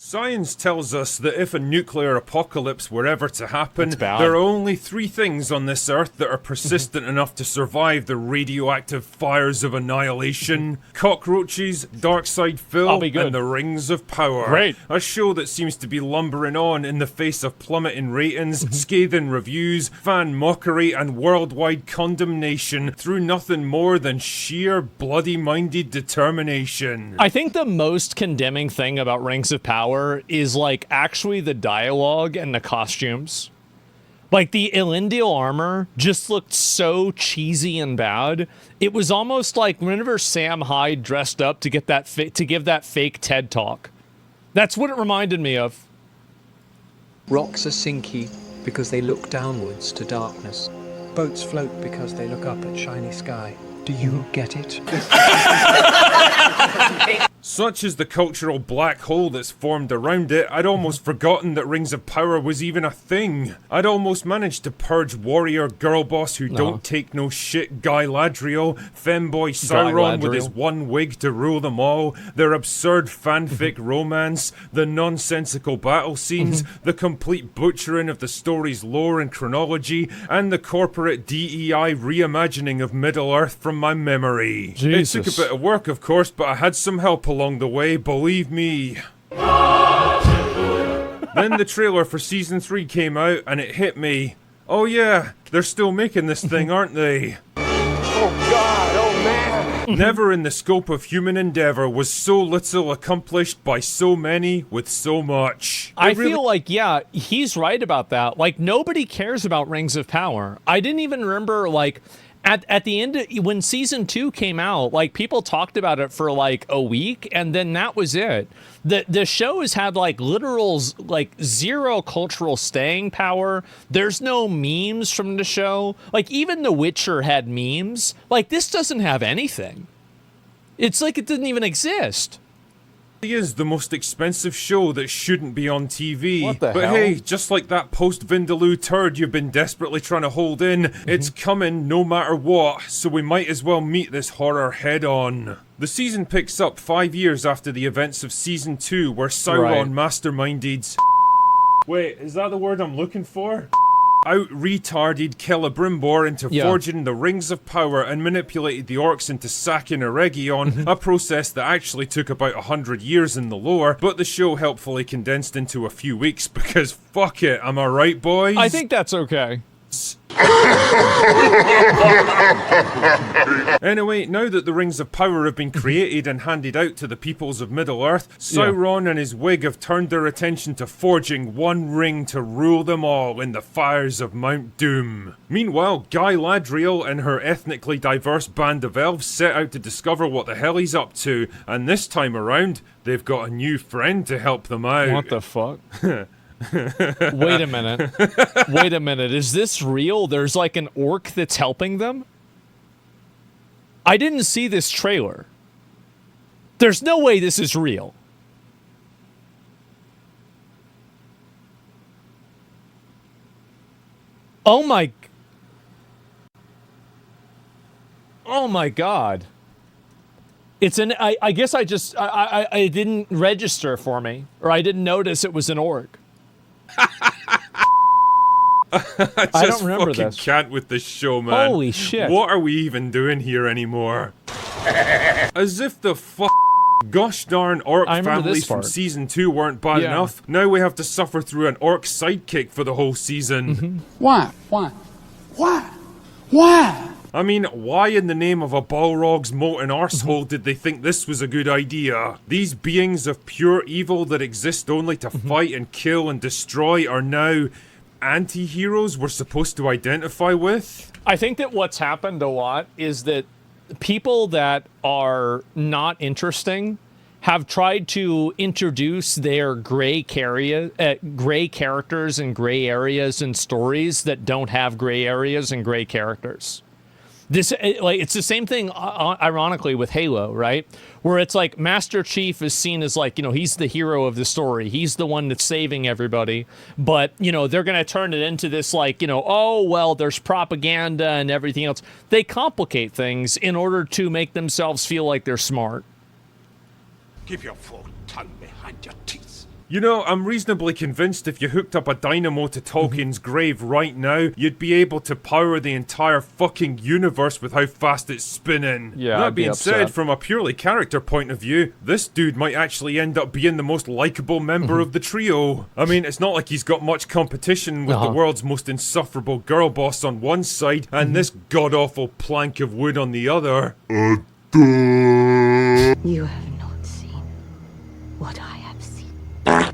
Science tells us that if a nuclear apocalypse were ever to happen, bad. there are only 3 things on this earth that are persistent enough to survive the radioactive fires of annihilation. Cockroaches, Darkside Phil, I'll be good. and the Rings of Power. Great. A show that seems to be lumbering on in the face of plummeting ratings, scathing reviews, fan mockery, and worldwide condemnation through nothing more than sheer bloody-minded determination. I think the most condemning thing about Rings of Power is like actually the dialogue and the costumes. Like the Elendil armor just looked so cheesy and bad. It was almost like whenever Sam Hyde dressed up to get that to give that fake TED talk. That's what it reminded me of. Rocks are sinky because they look downwards to darkness. Boats float because they look up at shiny sky. Do you get it? Such is the cultural black hole that's formed around it, I'd almost forgotten that Rings of Power was even a thing. I'd almost managed to purge warrior girl boss who don't take no shit Guy Ladriel, femboy Sauron with his one wig to rule them all, their absurd fanfic romance, the nonsensical battle scenes, the complete butchering of the story's lore and chronology, and the corporate DEI reimagining of Middle-earth from my memory. Jesus. It took a bit of work, of course, but I had some help along the way, believe me. Then the trailer for Season 3 came out, and it hit me. Oh yeah, they're still making this thing, aren't they? Oh God, oh man! Never in the scope of human endeavor was so little accomplished by so many with so much. I feel like, yeah, he's right about that. Like, nobody cares about Rings of Power. I didn't even remember, like, at the end, when Season 2 came out, like, people talked about it for, like, a week, and then that was it. The show has had, like, literal, like, zero cultural staying power. There's no memes from the show. Like, even The Witcher had memes. Like, this doesn't have anything. It's like it didn't even exist. It is the most expensive show that shouldn't be on TV. What the but hell? hey, just like that post-Vindaloo turd you've been desperately trying to hold in, it's coming no matter what, so we might as well meet this horror head on. The season picks up 5 years after the events of Season 2, where Sauron masterminded... Wait, is that the word I'm looking for? Out-retarded Celebrimbor into forging the Rings of Power and manipulated the orcs into sacking Eregion, a process that actually took about 100 years in the lore, but the show helpfully condensed into a few weeks because fuck it, am I right, boys? I think that's okay. Anyway, now that the Rings of Power have been created and handed out to the peoples of Middle-earth, Sauron and his wig have turned their attention to forging one ring to rule them all in the fires of Mount Doom. Meanwhile, Guy Ladriel and her ethnically diverse band of elves set out to discover what the hell he's up to, and this time around, they've got a new friend to help them out. What the fuck? Wait a minute. Wait a minute. Is this real? There's like an orc that's helping them? I didn't see this trailer. There's no way this is real. Oh my... Oh my god. It's an... I guess I just... I didn't register for me. Or I didn't notice it was an orc. I don't remember fucking this. can't with this show, man. Holy shit. What are we even doing here anymore? As if the gosh darn orc I remember families this from part. Season 2 weren't bad enough. Now we have to suffer through an orc sidekick for the whole season. Why? Why? Why? Why? I mean, why in the name of a Balrog's molten arsehole did they think this was a good idea? These beings of pure evil that exist only to fight and kill and destroy are now anti-heroes we're supposed to identify with? I think that what's happened a lot is that people that are not interesting have tried to introduce their gray characters and gray areas and stories that don't have gray areas and gray characters. This, like, it's the same thing, ironically, with Halo, right? Where it's like Master Chief is seen as like, you know, he's the hero of the story. He's the one that's saving everybody. But, you know, they're going to turn it into this like, you know, oh, well, there's propaganda and everything else. They complicate things in order to make themselves feel like they're smart. Keep your full tongue behind your teeth. You know, I'm reasonably convinced if you hooked up a dynamo to Tolkien's grave right now, you'd be able to power the entire fucking universe with how fast it's spinning. Yeah, That I'd be being said, upset. from a purely character point of view, this dude might actually end up being the most likable member of the trio. I mean, it's not like he's got much competition with the world's most insufferable girl boss on one side and this god-awful plank of wood on the other. You have not seen what I have seen.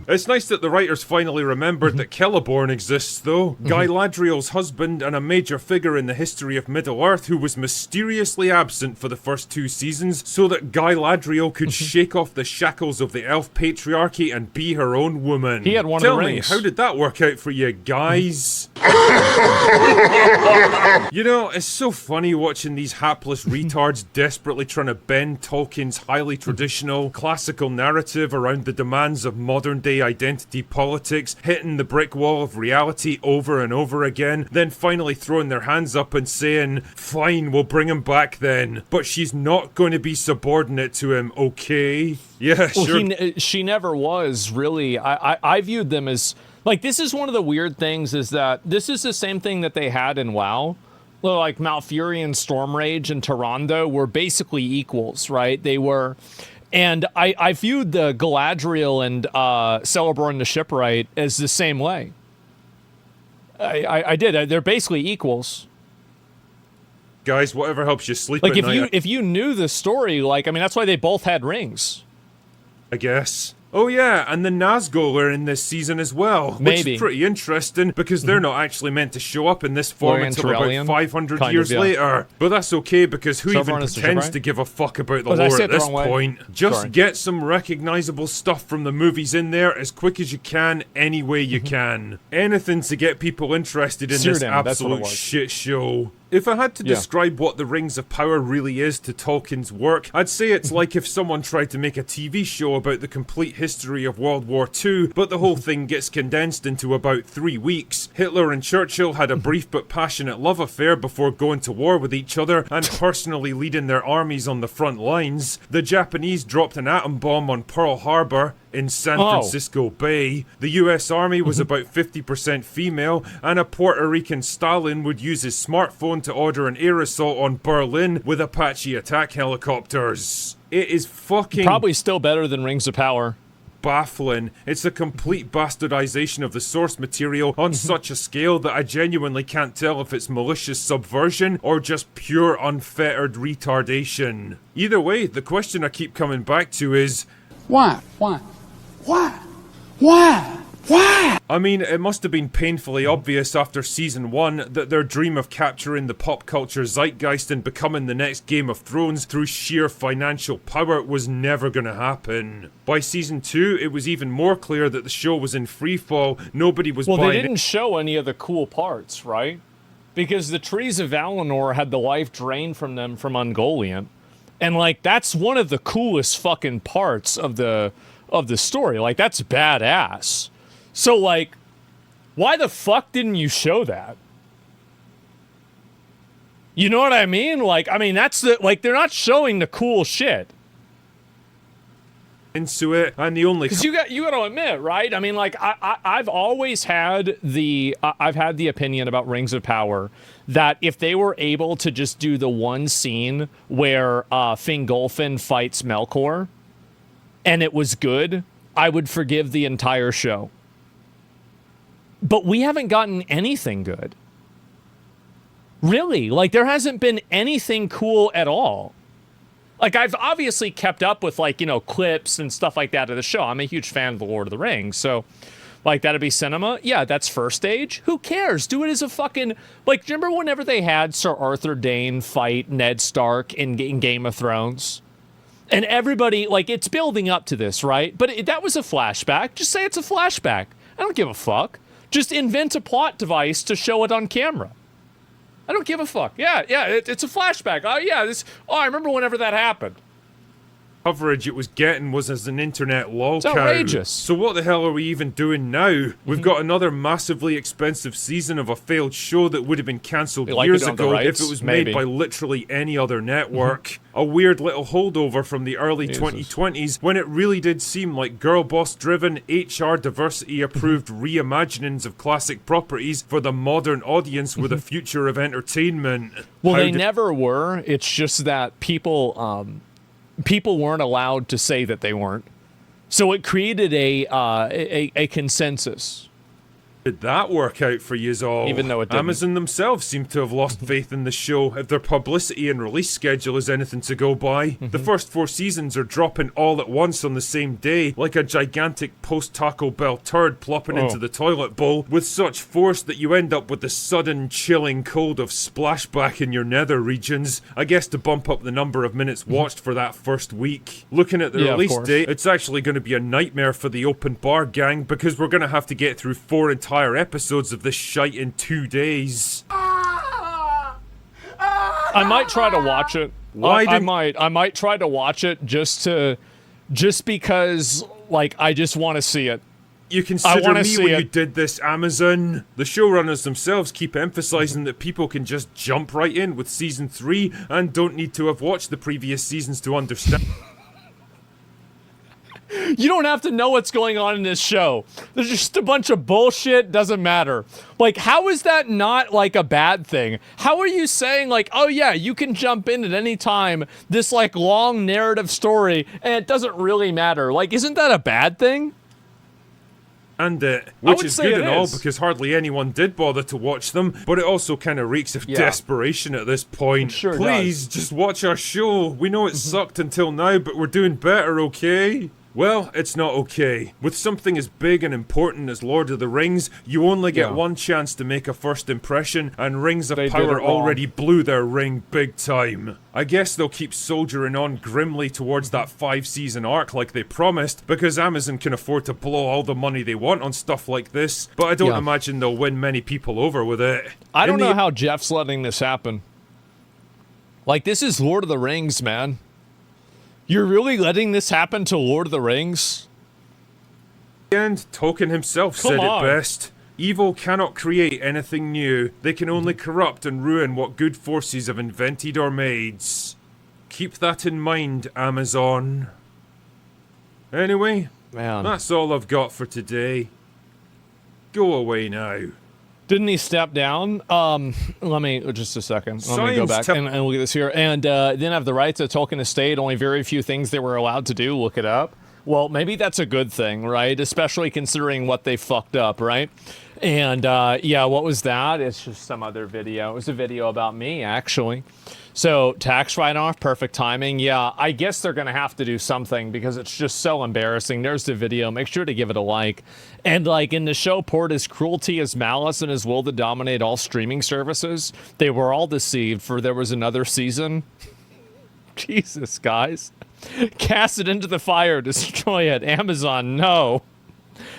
It's nice that the writers finally remembered that Celeborn exists, though. Galadriel's husband and a major figure in the history of Middle-earth who was mysteriously absent for the first 2 seasons so that Galadriel could shake off the shackles of the elf patriarchy and be her own woman. He had one of Tell the me, rings. how did that work out for you guys? You know, it's so funny watching these hapless retards desperately trying to bend Tolkien's highly traditional, classical narrative around the demands of modern-day identity politics, hitting the brick wall of reality over and over again, then finally throwing their hands up and saying, fine, we'll bring him back then, but she's not going to be subordinate to him, okay? Yeah, Well, sure. she never was, really. I viewed them as... Like, this is one of the weird things, is that this is the same thing that they had in WoW. Like, Malfurion, Stormrage, and Tyrande were basically equals, right? They were... And I viewed the Galadriel and Celeborn the Shipwright as the same way. I did. They're basically equals. Guys, whatever helps you sleep Like, at night, if you knew the story, like, I mean, that's why they both had rings. I guess. Oh yeah, and the Nazgul are in this season as well, which Maybe. is pretty interesting because they're not actually meant to show up in this form Lorien until about Turellian? 500 Kind years of, yeah. later. But that's okay because who even Celeborn is the pretends shipwright? to give a fuck about the Oh, did I lore say at it the this wrong way? point? Just Sorry. get some recognizable stuff from the movies in there as quick as you can, any way you can. Anything to get people interested in this Círdan, that's what it absolute was. shit show. If I had to Yeah. describe what the Rings of Power really is to Tolkien's work, I'd say it's like if someone tried to make a TV show about the complete history of World War II, but the whole thing gets condensed into about 3 weeks. Hitler and Churchill had a brief but passionate love affair before going to war with each other and personally leading their armies on the front lines. The Japanese dropped an atom bomb on Pearl Harbor in San Oh. Francisco Bay. The US Army was about 50% female, and a Puerto Rican Stalin would use his smartphone to order an air assault on Berlin with Apache attack helicopters. It is fucking Probably still better than Rings of Power. baffling. It's a complete bastardization of the source material on such a scale that I genuinely can't tell if it's malicious subversion or just pure unfettered retardation. Either way, the question I keep coming back to is, Why? Why? Why? Why? Why? I mean, it must have been painfully obvious after season 1 that their dream of capturing the pop culture zeitgeist and becoming the next Game of Thrones through sheer financial power was never gonna happen. By season 2, it was even more clear that the show was in freefall. Nobody was Well, they buying didn't show any of the cool parts, right? Because the trees of Valinor had the life drained from them from Ungoliant. And, like, that's one of the coolest fucking parts of the story. Like, that's badass. So, like, why the fuck didn't you show that? You know what I mean? Like, I mean, that's the, like, they're not showing the cool shit. into it, and the only Because you got to admit, right? I mean, like, I've always had the opinion about Rings of Power that if they were able to just do the one scene where Fingolfin fights Melkor, and it was good, I would forgive the entire show. But we haven't gotten anything good. Really, like, there hasn't been anything cool at all. Like, I've obviously kept up with, like, you know, clips and stuff like that of the show. I'm a huge fan of The Lord of the Rings, so, like, that'd be cinema. Yeah, that's first stage. Who cares? Do it as a fucking... Like, do you remember whenever they had Sir Arthur Dane fight Ned Stark in Game of Thrones? And everybody, like, it's building up to this, right? But that was a flashback. Just say it's a flashback. I don't give a fuck. Just invent a plot device to show it on camera. I don't give a fuck. Yeah, it's a flashback. Oh, yeah, I remember whenever that happened. coverage it was getting was as an internet lolcow. It's outrageous. So what the hell are we even doing now? We've got another massively expensive season of a failed show that would have been cancelled years ago if it was made by literally any other network. A weird little holdover from the early 2020s when it really did seem like girl boss driven, HR diversity approved reimaginings of classic properties for the modern audience were the future of entertainment. Well, they never were. It's just that people weren't allowed to say that they weren't. So it created a consensus. Did that work out for yous all? Even though it didn't. Amazon themselves seem to have lost faith in the show if their publicity and release schedule is anything to go by. The first 4 seasons are dropping all at once on the same day, like a gigantic post-Taco Bell turd plopping into the toilet bowl, with such force that you end up with the sudden chilling cold of splashback in your nether regions, I guess to bump up the number of minutes watched for that first week. Looking at the release date, it's actually going to be a nightmare for the open bar gang, because we're going to have to get through 4 entire episodes of this shite in 2 days. I might try to watch it. I might try to watch it just because, like, I just want to see it. You consider me when you did this, Amazon. The showrunners themselves keep emphasizing that people can just jump right in with season 3 and don't need to have watched the previous seasons to understand. You don't have to know what's going on in this show. There's just a bunch of bullshit. Doesn't matter. Like, how is that not, like, a bad thing? How are you saying, like, oh yeah, you can jump in at any time, this, like, long narrative story, and it doesn't really matter? Like, isn't that a bad thing? And which is good and all, because hardly anyone did bother to watch them, but it also kind of reeks of desperation at this point. Sure Please, just watch our show. We know it sucked until now, but we're doing better, okay? Well, it's not okay. With something as big and important as Lord of the Rings, you only get one chance to make a first impression, and Rings of Power already blew their ring big time. I guess they'll keep soldiering on grimly towards that 5-season arc like they promised, because Amazon can afford to blow all the money they want on stuff like this, but I don't imagine they'll win many people over with it. I don't know how Jeff's letting this happen. Like, this is Lord of the Rings, man. You're really letting this happen to Lord of the Rings? And Tolkien himself said it best. Evil cannot create anything new. They can only corrupt and ruin what good forces have invented or made. Keep that in mind, Amazon. Anyway, that's all I've got for today. Go away now. Didn't he step down? Let me, just a second. Let me go back and look at this here. And didn't have the rights of Tolkien estate, only very few things they were allowed to do. Look it up. Well, maybe that's a good thing, right? Especially considering what they fucked up, right? And yeah, what was that? It's just some other video. It was a video about me, actually. So, tax write-off, perfect timing. Yeah, I guess they're going to have to do something because it's just so embarrassing. There's the video. Make sure to give it a like. And, like, in the show, poured his cruelty, his malice, and his will to dominate all streaming services. They were all deceived, for there was another season. Jesus, guys. Cast it into the fire, destroy it. Amazon, no.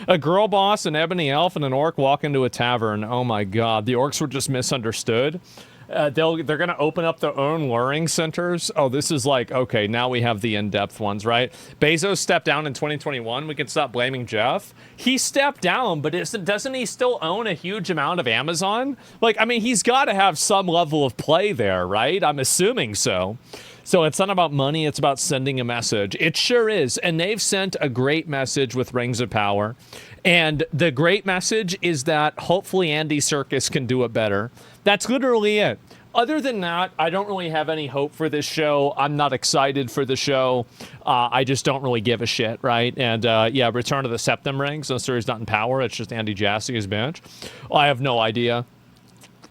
A girl boss, an ebony elf, and an orc walk into a tavern. Oh my god, the orcs were just misunderstood. They're going to open up their own luring centers. Oh, this is like, okay, now we have the in-depth ones, right? Bezos stepped down in 2021. We can stop blaming Jeff. He stepped down, but doesn't he still own a huge amount of Amazon? Like, I mean, he's got to have some level of play there, right? I'm assuming so. So it's not about money, it's about sending a message. It sure is. And they've sent a great message with Rings of Power. And the great message is that hopefully Andy Serkis can do it better. That's literally it. Other than that, I don't really have any hope for this show. I'm not excited for the show. I just don't really give a shit, right? And yeah, Return of the Septum Rings. No story's not in power. It's just Andy Jassy's bench. I have no idea.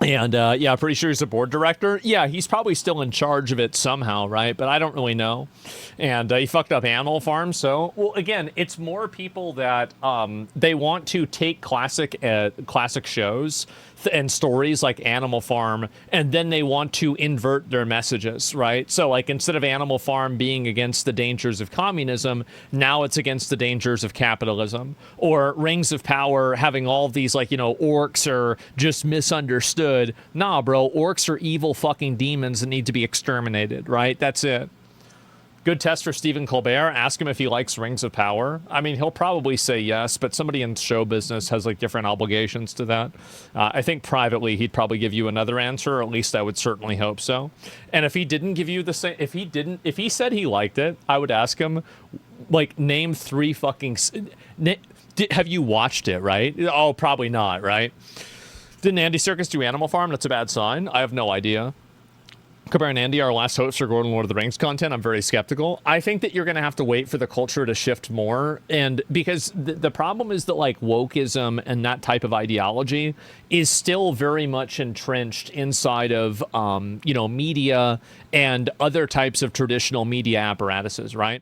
And yeah, pretty sure he's a board director. Yeah, he's probably still in charge of it somehow, right? But I don't really know. And he fucked up Animal Farm. So, well, again, it's more people that they want to take classic shows and stories like Animal Farm, and then they want to invert their messages, right? So, like, instead of Animal Farm being against the dangers of communism, now it's against the dangers of capitalism. Or Rings of Power having all of these, like, you know, orcs are just misunderstood. Nah, bro, orcs are evil fucking demons that need to be exterminated, right? That's it. Good test for Stephen Colbert. Ask him if he likes Rings of Power. I mean, he'll probably say yes, but somebody in show business has like different obligations to that. I think privately he'd probably give you another answer, or at least I would certainly hope so. And if he didn't give you the same, if he said he liked it, I would ask him, like, name 3 fucking. Have you watched it? Right? Oh, probably not. Right? Didn't Andy Serkis do Animal Farm? That's a bad sign. I have no idea. Colbert and Andy, our last hosts for Gordon Lord of the Rings content. I'm very skeptical. I think that you're going to have to wait for the culture to shift more. And because the problem is that, like, wokeism and that type of ideology is still very much entrenched inside of, media and other types of traditional media apparatuses, right?